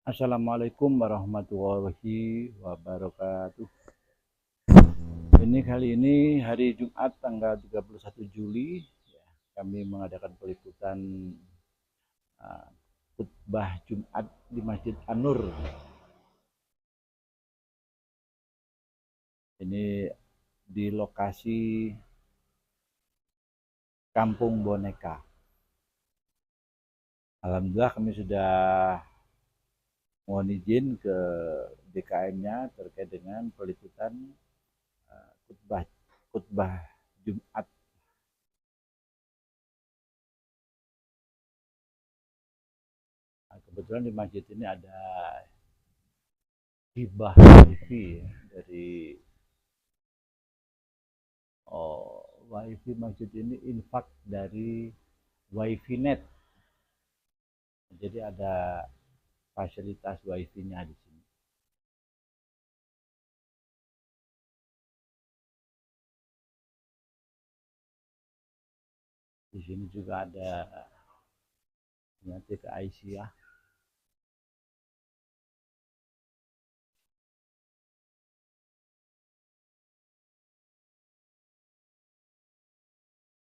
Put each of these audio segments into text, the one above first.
Assalamualaikum warahmatullahi wabarakatuh. Kali ini hari Jumat tanggal 31 Juli ya, kami mengadakan peliputan khutbah Jumat di Masjid An-Nur. Ini di lokasi Kampung Boneka. Alhamdulillah kami sudah mohon izin ke DKM-nya terkait dengan peliputan khutbah Jumat. Nah, kebetulan di masjid ini ada hibah wifi ya, dari wifi masjid ini infak dari wifi net. Jadi ada fasilitas wifi-nya di sini. Di sini juga ada nanti ke Aisyah.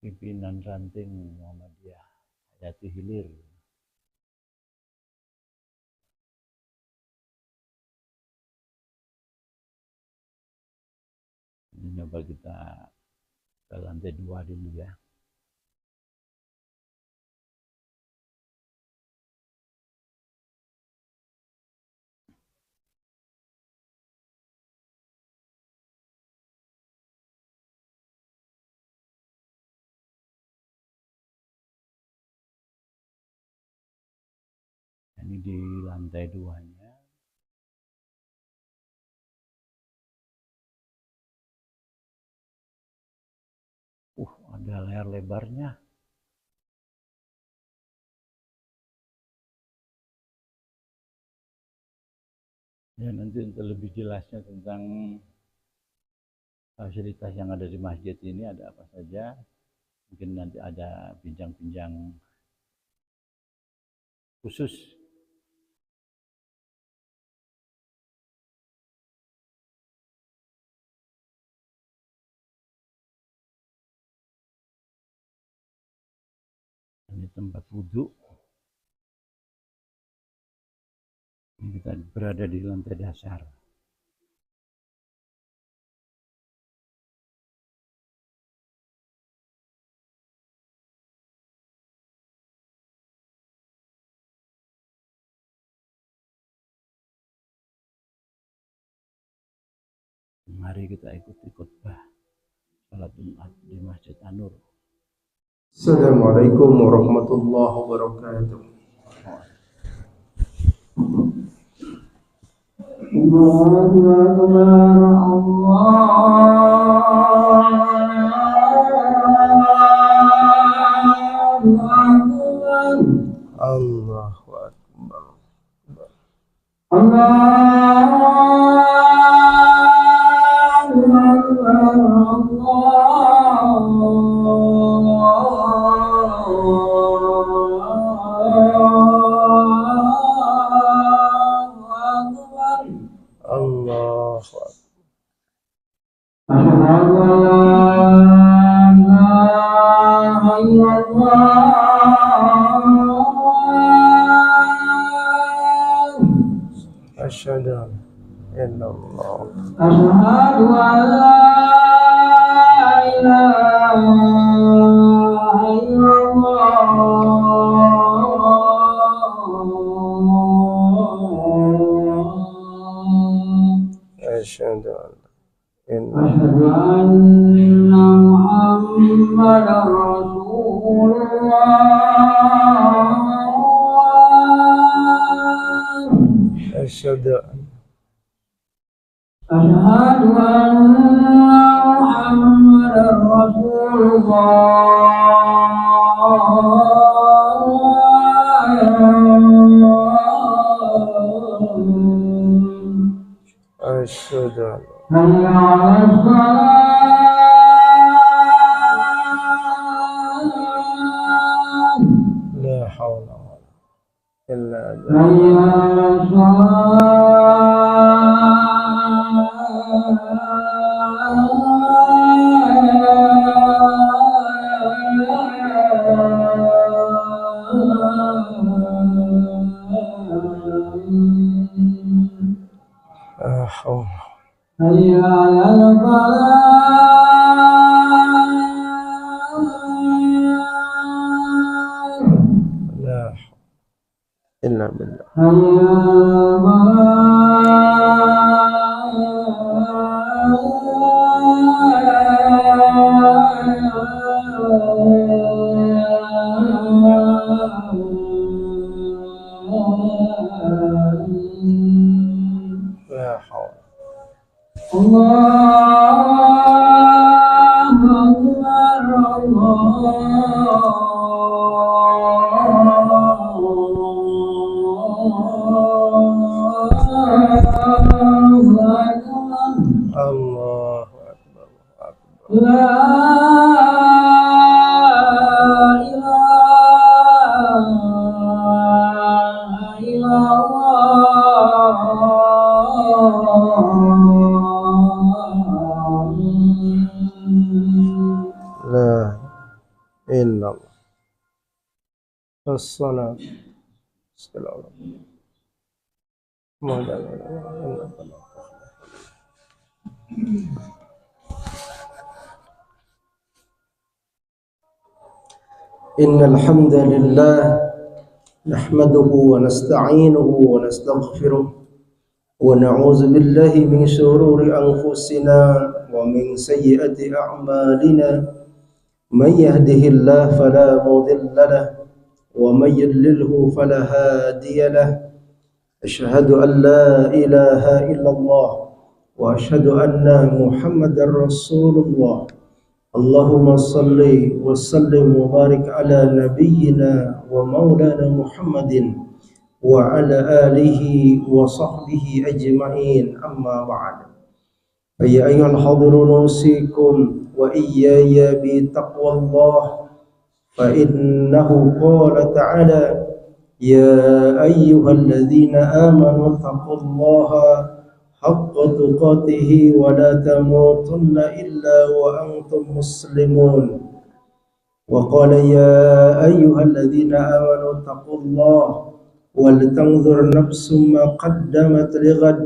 Pimpinan ranting Muhammadiyah Jati Hilir. Ini coba kita ke lantai 2 dulu ya. Ini di lantai 2-nya. Ada layar lebarnya. Ya, nanti untuk lebih jelasnya tentang fasilitas yang ada di masjid ini ada apa saja. Mungkin nanti ada bincang-bincang khusus. Ini tempat wudhu. Kita berada di lantai dasar. Mari kita ikuti khutbah salat Jumat di Masjid An-Nur. Assalamualaikum warahmatullahi wabarakatuh. Allahu Akbar. Allahu Akbar. Asyhadu an la ilaha illallah. Asyhadu anna Muhammadar Rasulullah. Asyhadu anna Muhammadar Rasulullah. Asyhadu la haula wala quwwata illa billah. هيا على الفلاح لا إلا بالله هيا لا حول الله أكبر الله أكبر لا إله إلا الله لا إلا الله الصلاة والسلام إن الحمد لله نحمده ونستعينه ونستغفره ونعوذ بالله من شرور أنفسنا ومن سيئات أعمالنا من يهده الله فلا مضل له ومن يضلله فلا هادي له أشهد أن لا إله إلا الله وأشهد أن محمدا رسول الله اللهم صل وسلم وبارك على نبينا ومولانا محمد وعلى آله وصحبه أجمعين أما بعد فيا أيها الحاضرون أوصيكم وإياي بتقوى الله فإنه قال تعالى يا أيها الذين آمنوا اتقوا الله حق تقاته ولا تموتن إلا وأنتم مسلمون وقال يا أيها الذين آمنوا اتقوا الله ولتنظر نفس ما قدمت لغد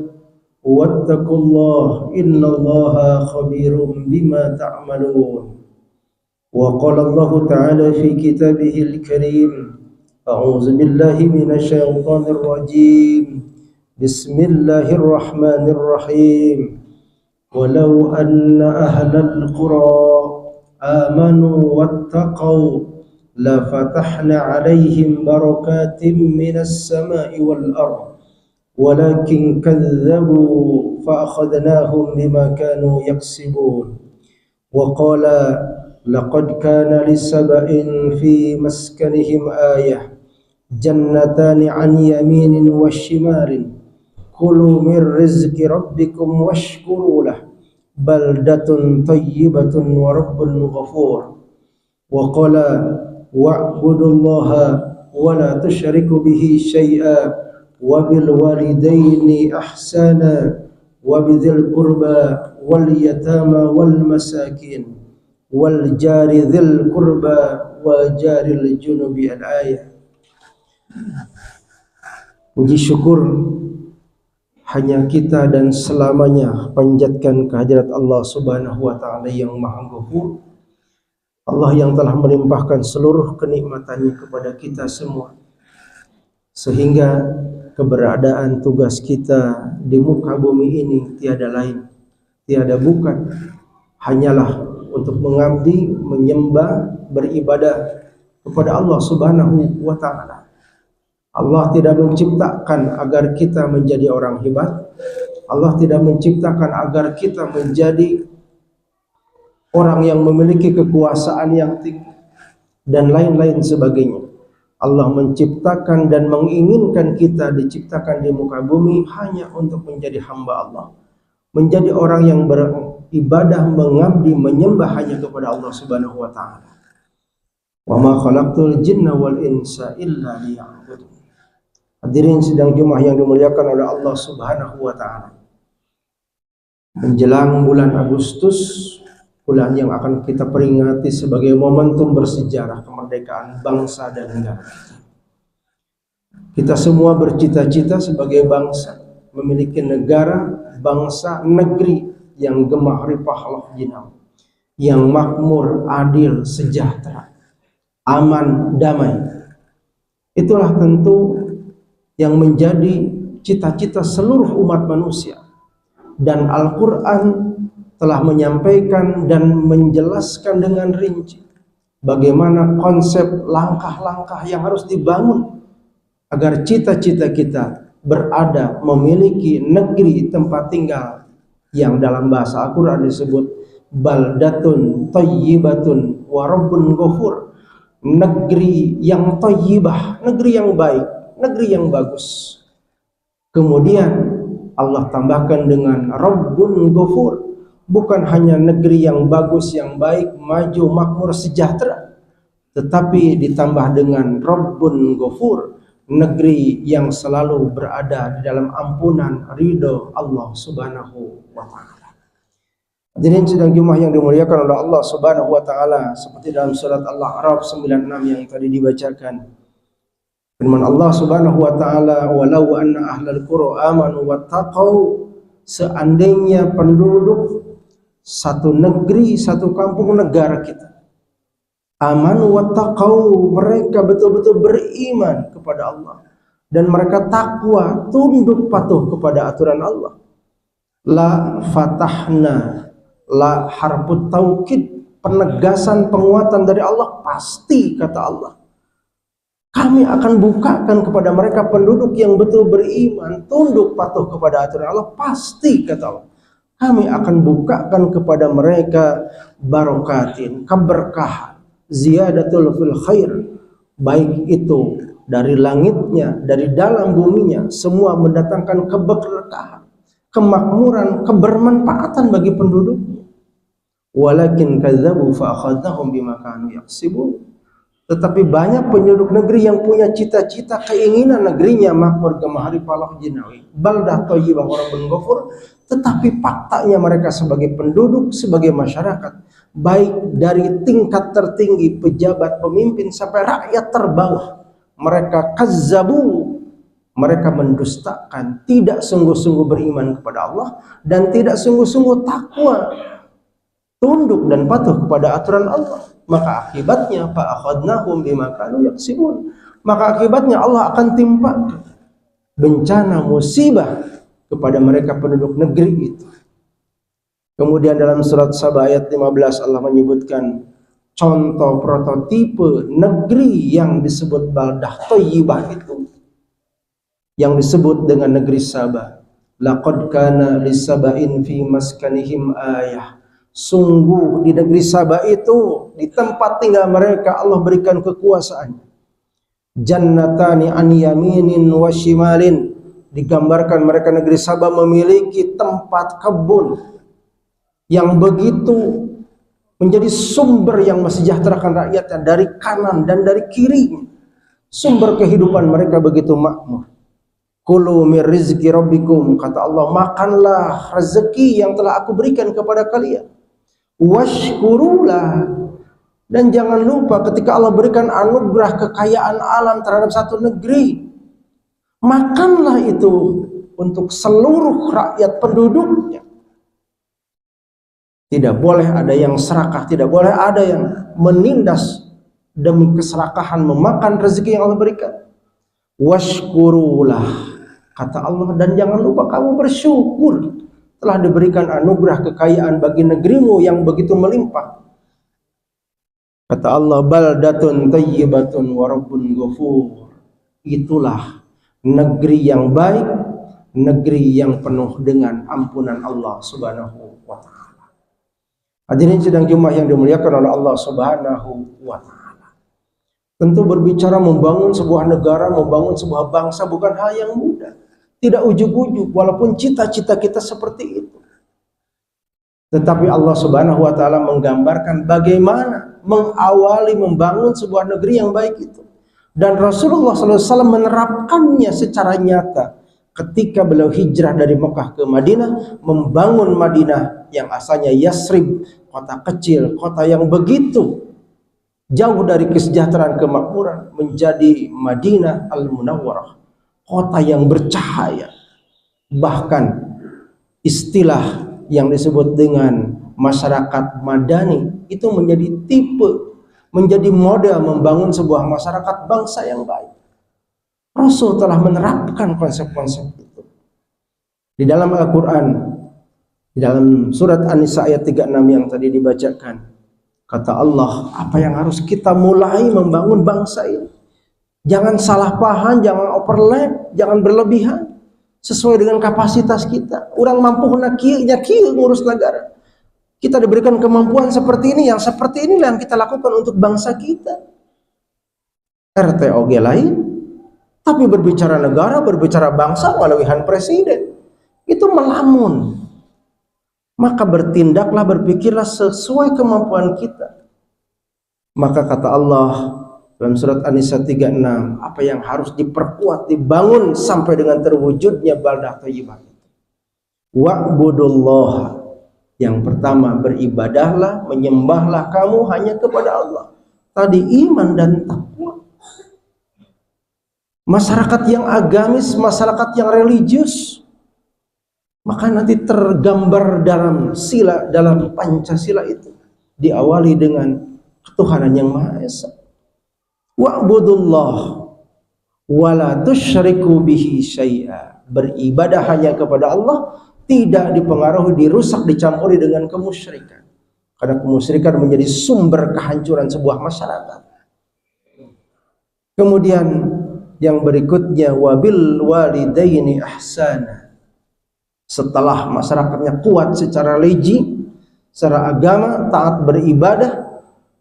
واتقوا الله إن الله خبير بما تعملون وقال الله تعالى في كتابه الكريم أعوذ بالله من الشيطان الرجيم بسم الله الرحمن الرحيم ولو أن أهل القرى آمنوا واتقوا لفتحنا عليهم بركات من السماء والأرض ولكن كذبوا فأخذناهم بما كانوا يكسبون وقال لقد كان لسبأ في مسكنهم آية جنتان عن يمين وشمال كلوا من رزق ربكم واشكروا له بلدة طيبة ورب غفور وقال واعبدوا الله ولا تشركوا به شيئا وبالوالدين إحسانا وبذي القربى واليتامى والمساكين والجار ذي القربى وجار الجنب الآية. Puji syukur hanya kita dan selamanya panjatkan kehadirat Allah Subhanahu wa taala yang Maha Ghafur. Allah yang telah melimpahkan seluruh kenikmatannya kepada kita semua sehingga keberadaan tugas kita di muka bumi ini tiada lain, tiada bukan, hanyalah untuk mengabdi, menyembah, beribadah kepada Allah Subhanahu wa taala. Allah tidak menciptakan agar kita menjadi orang hebat. Allah tidak menciptakan agar kita menjadi orang yang memiliki kekuasaan yang tinggi dan lain-lain sebagainya. Allah menciptakan dan menginginkan kita diciptakan di muka bumi hanya untuk menjadi hamba Allah, menjadi orang yang beribadah, mengabdi, menyembah hanya kepada Allah Subhanahu wa taala. Wa ma khalaqtul jinna wal insa illa liya'budun. Hadirin sidang Jumat yang dimuliakan oleh Allah Subhanahu wa taala. Menjelang bulan Agustus, bulan yang akan kita peringati sebagai momentum bersejarah kemerdekaan bangsa dan negara kita. Kita semua bercita-cita sebagai bangsa memiliki negara, bangsa, negeri yang gemah ripah loh jinau, yang makmur, adil, sejahtera, aman, damai. Itulah tentu yang menjadi cita-cita seluruh umat manusia. Dan Al-Quran telah menyampaikan dan menjelaskan dengan rinci bagaimana konsep langkah-langkah yang harus dibangun agar cita-cita kita berada memiliki negeri tempat tinggal yang dalam bahasa Al-Quran disebut baldatun thayyibatun wa rabbun ghafur, negeri yang thayyibah, negeri yang baik, negeri yang bagus. Kemudian Allah tambahkan dengan Rabbun Ghafur, bukan hanya negeri yang bagus, yang baik, maju, makmur, sejahtera, tetapi ditambah dengan Rabbun Ghafur, negeri yang selalu berada di dalam ampunan ridho Allah Subhanahu wa taala. Hadirin sidang Jumat yang dimuliakan oleh Allah Subhanahu wa taala, seperti dalam surat Al-A'raf 96 yang tadi dibacakan. Firman Allah Subhanahu wa taala, "Walau anna ahlal qura amanu wattaqau", seandainya penduduk satu negeri, satu kampung negara kita amanu wattaqau, mereka betul-betul beriman kepada Allah dan mereka takwa, tunduk patuh kepada aturan Allah, la fatahna, la harfut taukid, penegasan penguatan dari Allah, pasti kata Allah kami akan bukakan kepada mereka penduduk yang betul beriman, tunduk patuh kepada aturan Allah, pasti kata Allah kami akan bukakan kepada mereka barokatin, keberkahan, ziyadatul fil khair, baik itu dari langitnya, dari dalam buminya, semua mendatangkan keberkahan, kemakmuran, kebermanfaatan bagi penduduknya. Walakin kadzabu fa akhadnahum bima kanu yaksibun. Tetapi banyak penduduk negeri yang punya cita-cita, keinginan negerinya makmur, gemah ripah jinawi, baldah thayyibah wa rabbun ghafur, tetapi faktanya mereka sebagai penduduk, sebagai masyarakat, baik dari tingkat tertinggi pejabat pemimpin sampai rakyat terbawah, mereka kazzabu, mereka mendustakan, tidak sungguh-sungguh beriman kepada Allah dan tidak sungguh-sungguh takwa, tunduk dan patuh kepada aturan Allah. Maka akibatnya fa akhadnahum bima kanu yaksibun, maka akibatnya Allah akan timpakan bencana musibah kepada mereka penduduk negeri itu. Kemudian dalam surat Saba ayat 15 Allah menyebutkan contoh prototipe negeri yang disebut baldah thayyibah itu, yang disebut dengan negeri Saba. Laqad kana lisaba'in fi maskanihim ayah, sungguh di negeri Saba itu, di tempat tinggal mereka Allah berikan kekuasaan. Jannatani an yaminin wa shimalin, digambarkan mereka negeri Saba memiliki tempat kebun yang begitu menjadi sumber yang mensejahterakan rakyatnya dari kanan dan dari kiri. Sumber kehidupan mereka begitu makmur. Kulu mir rizki rabbikum, kata Allah, makanlah rezeki yang telah aku berikan kepada kalian. Washkurulah, dan jangan lupa ketika Allah berikan anugerah kekayaan alam terhadap satu negeri, makanlah itu untuk seluruh rakyat penduduknya. Tidak boleh ada yang serakah, tidak boleh ada yang menindas demi keserakahan memakan rezeki yang Allah berikan. Washkurulah, kata Allah, dan jangan lupa kamu bersyukur telah diberikan anugerah kekayaan bagi negerimu yang begitu melimpah. Kata Allah, baldatun thayyibatun wa rabbun ghafur, itulah negeri yang baik, negeri yang penuh dengan ampunan Allah Subhanahu wa taala. Hadirin sidang Jumat yang dimuliakan oleh Allah Subhanahu wa taala. Tentu berbicara membangun sebuah negara, membangun sebuah bangsa bukan hal yang mudah. Tidak ujug-ujug, walaupun cita-cita kita seperti itu. Tetapi Allah Subhanahu wa taala menggambarkan bagaimana mengawali membangun sebuah negeri yang baik itu. Dan Rasulullah SAW menerapkannya secara nyata ketika beliau hijrah dari Mekah ke Madinah, membangun Madinah yang asalnya Yasrib, kota kecil, kota yang begitu jauh dari kesejahteraan kemakmuran, menjadi Madinah Al-Munawwarah, kota yang bercahaya. Bahkan istilah yang disebut dengan masyarakat Madani itu menjadi tipe, menjadi model membangun sebuah masyarakat bangsa yang baik. Rasul telah menerapkan konsep-konsep itu. Di dalam Al-Quran, di dalam surat An-Nisa ayat 36 yang tadi dibacakan, kata Allah, apa yang harus kita mulai membangun bangsa ini? Jangan salah paham, jangan overlap, jangan berlebihan. Sesuai dengan kapasitas kita. Orang mampu kieu ngurus negara. Kita diberikan kemampuan seperti ini, yang seperti inilah yang kita lakukan untuk bangsa kita. RTOG lain, tapi berbicara negara, berbicara bangsa melalui presiden, itu melamun. Maka bertindaklah, berpikirlah sesuai kemampuan kita. Maka kata Allah dalam surat An-Nisa 36, apa yang harus diperkuat, dibangun sampai dengan terwujudnya baldah thayyibah. Wa'budullah. Yang pertama, beribadahlah, menyembahlah kamu hanya kepada Allah. Tadi iman dan takwa. Masyarakat yang agamis, masyarakat yang religius, maka nanti tergambar dalam sila, dalam Pancasila itu diawali dengan ketuhanan yang Maha Esa. Wa'budullah wala tusyriku bihi syai'a. Beribadah hanya kepada Allah, tidak dipengaruhi, dirusak, dicampuri dengan kemusyrikan. Karena kemusyrikan menjadi sumber kehancuran sebuah masyarakat. Kemudian yang berikutnya, wabil walidaini ihsana. Setelah masyarakatnya kuat secara religi, secara agama, taat beribadah,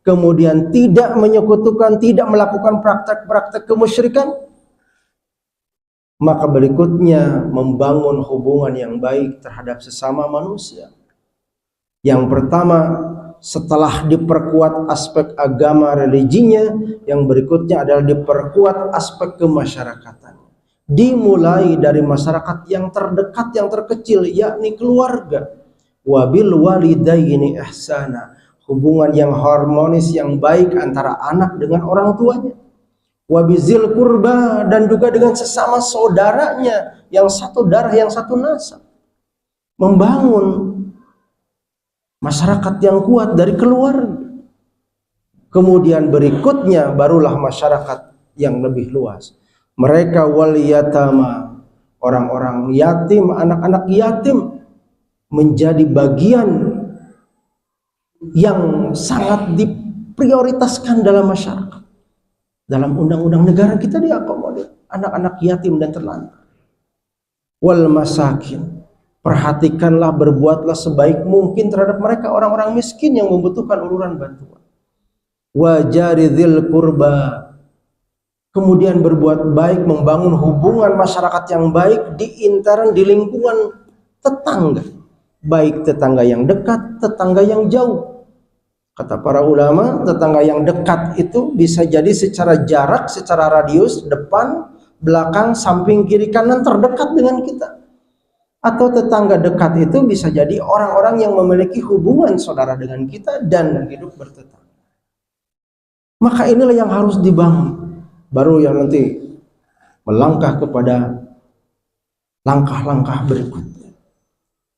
kemudian tidak menyekutukan, tidak melakukan praktek-praktek kemusyrikan, maka berikutnya membangun hubungan yang baik terhadap sesama manusia. Yang pertama, setelah diperkuat aspek agama religinya, yang berikutnya adalah diperkuat aspek kemasyarakatan. Dimulai dari masyarakat yang terdekat, yang terkecil, yakni keluarga. Wabil walidaini ihsana. Hubungan yang harmonis, yang baik antara anak dengan orang tuanya. Wabizil kurba, dan juga dengan sesama saudaranya yang satu darah, yang satu nasab. Membangun masyarakat yang kuat dari keluarga. Kemudian berikutnya barulah masyarakat yang lebih luas. Mereka wal yatama, orang-orang yatim, anak-anak yatim, menjadi bagian yang sangat diprioritaskan dalam masyarakat. Dalam undang-undang negara kita diakomodir anak-anak yatim dan terlantar. Wal masakin, perhatikanlah, berbuatlah sebaik mungkin terhadap mereka, orang-orang miskin yang membutuhkan uluran bantuan. Wajaridil kurba, kemudian berbuat baik, membangun hubungan masyarakat yang baik di intern, di lingkungan tetangga, baik tetangga yang dekat, tetangga yang jauh. Kata para ulama, tetangga yang dekat itu bisa jadi secara jarak, secara radius, depan, belakang, samping, kiri, kanan, terdekat dengan kita. Atau tetangga dekat itu bisa jadi orang-orang yang memiliki hubungan saudara dengan kita dan hidup bertetangga. Maka inilah yang harus dibangun. Baru yang nanti melangkah kepada langkah-langkah berikutnya.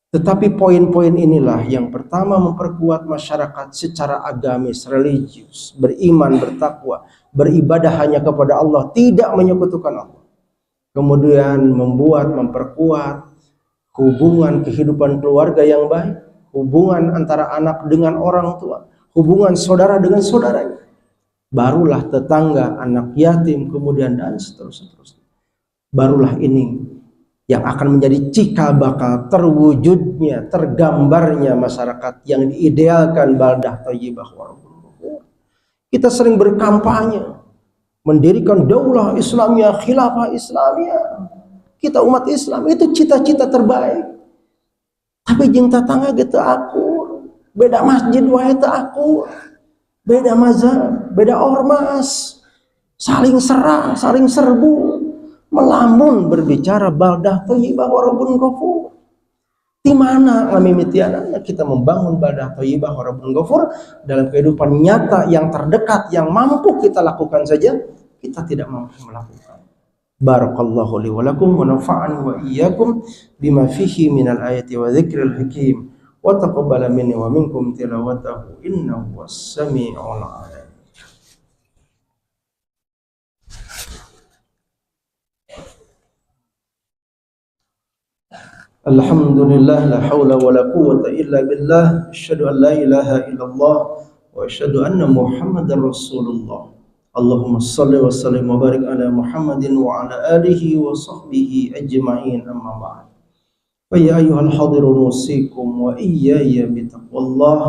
Tetapi poin-poin inilah yang pertama, memperkuat masyarakat secara agamis, religius, beriman, bertakwa, beribadah hanya kepada Allah, tidak menyekutukan Allah. Kemudian memperkuat hubungan kehidupan keluarga yang baik, hubungan antara anak dengan orang tua, hubungan saudara dengan saudaranya. Barulah tetangga, anak yatim, kemudian dan seterusnya. Barulah ini yang akan menjadi cikal bakal terwujudnya, tergambarnya masyarakat yang diidealkan baldah thayyibah warabul ghafur. Kita sering berkampanye mendirikan daulah Islamiyah, khilafah Islamiyah. Kita umat Islam itu cita-cita terbaik. Tapi jeung tetangga gitu akur, beda masjid wae teu akur, beda mazhab, beda ormas. saling serang, saling serbu, melamun berbicara baldah thayyibah wa rabbun ghafur. Di mana ngamimitianana kita membangun baldah thayyibah wa rabbun ghafur dalam kehidupan nyata yang terdekat yang mampu kita lakukan saja kita tidak mampu melakukan. Barakallahu li wa lakum wa nafa'ani wa iyyakum bima fihi minal ayati wa dzikril hakim wa taqabbala minni wa minkum tilawatahu innahu was-sami'ul 'alim. Alhamdulillah la haula wa la quwwata illa billah asyhadu an la ilaha illallah wa asyhadu anna Muhammadar Rasulullah. Allahumma shalli wa sallim wa barik ala Muhammadin wa ala alihi wa sahbihi ajma'in amma ba'd. Wa ya ayyuhal hadirun usikum wa iyaya bitaqwallah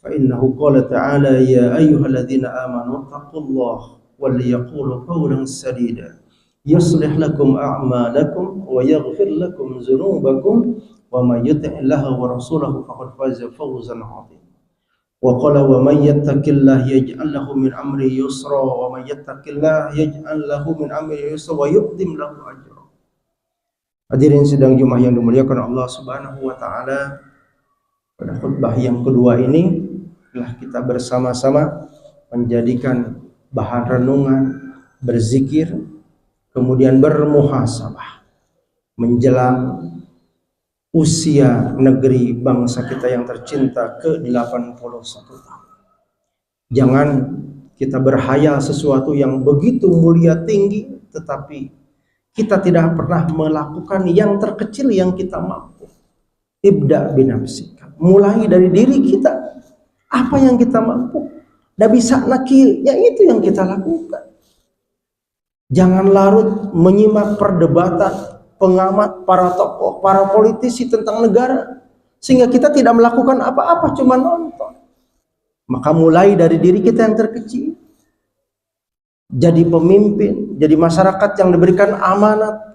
fa innahu qala ta'ala ya ayyuhalladzina amanu taqullaha wal yaqulu qawlan sadida yuslih lakum a'malakum wa yaghfir lakum dzunubakum wa may yuti'illaha wa rasulahu faqad faza fawzan 'azima. Wa qala wa may yattaqillaha yaj'al lahu min amrihi yusra wa may yattaqillaha yaj'al lahu min amrihi yusra wa yuqdim lahu ajra. Hadirin sidang Jumat yang dimuliakan Allah Subhanahu wa taala, pada khutbah yang kedua ini telah kita bersama-sama menjadikan bahan renungan, berzikir, kemudian bermuhasabah menjelang usia negeri bangsa kita yang tercinta ke-81 tahun. Jangan kita berhayal sesuatu yang begitu mulia tinggi tetapi kita tidak pernah melakukan yang terkecil yang kita mampu. Ibda binafsika, mulai dari diri kita, apa yang kita mampu. Dah bisa nakilnya itu yang kita lakukan. Jangan larut menyimak perdebatan pengamat, para tokoh, para politisi tentang negara sehingga kita tidak melakukan apa-apa, cuma nonton. Maka mulai dari diri kita yang terkecil, jadi pemimpin, jadi masyarakat yang diberikan amanat.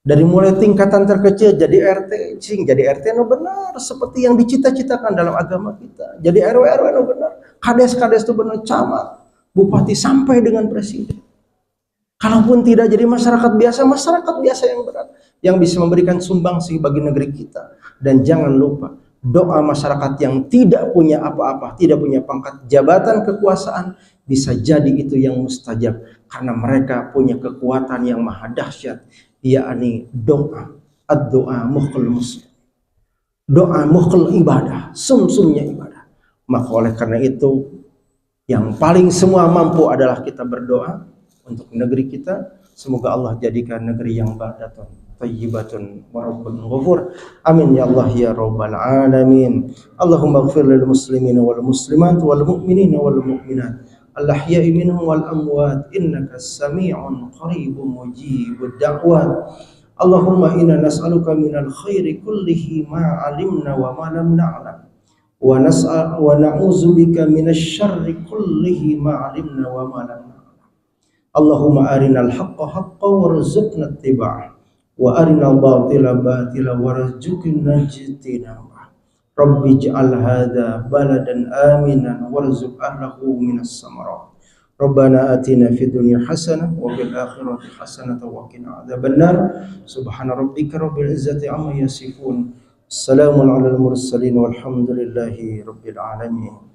Dari mulai tingkatan terkecil jadi RT, jadi RT no benar seperti yang dicita-citakan dalam agama kita. Jadi RW no benar, kades itu benar, camat, bupati sampai dengan presiden. Kalaupun tidak jadi masyarakat biasa yang berat yang bisa memberikan sumbangsi bagi negeri kita. Dan jangan lupa doa masyarakat yang tidak punya apa-apa, tidak punya pangkat jabatan kekuasaan, bisa jadi itu yang mustajab karena mereka punya kekuatan yang maha dahsyat, yakni doa, ad-doa mukhul muslim. Doa mukhul ibadah, sumsumnya ibadah. Maka oleh karena itu yang paling semua mampu adalah kita berdoa untuk negeri kita. Semoga Allah jadikan negeri yang baldatun thayyibatun wa rabbun ghafur. Amin ya Allah ya rabbal alamin. Allahumma ighfir lil muslimina wal muslimat wal mu'minina wal mu'minat al-ahya'i minhum wal amwat innaka sami'un qaribun mujibud da'wat. Allahumma inna nas'aluka minal khairi kullihi ma 'alimna wa ma lam na'lam wa na'udzubika minasy syarri kullihi ma 'alimna wa ma lam na'lam. Allahumma arinal haqqa haqqan warzuqna ittiba'ah wa arinal batila batila warzuqna ijtinabah. Rabbi ij'al hadha baladan aminan warzuq ahlahu minas samarat. Rabbana atina fid dunya hasanah wa fil akhirati hasanah wa qina adzabannar. Subhana rabbika rabbil izzati amma yasifun. Assalamun alal mursalin walhamdulillahi rabbil alamin.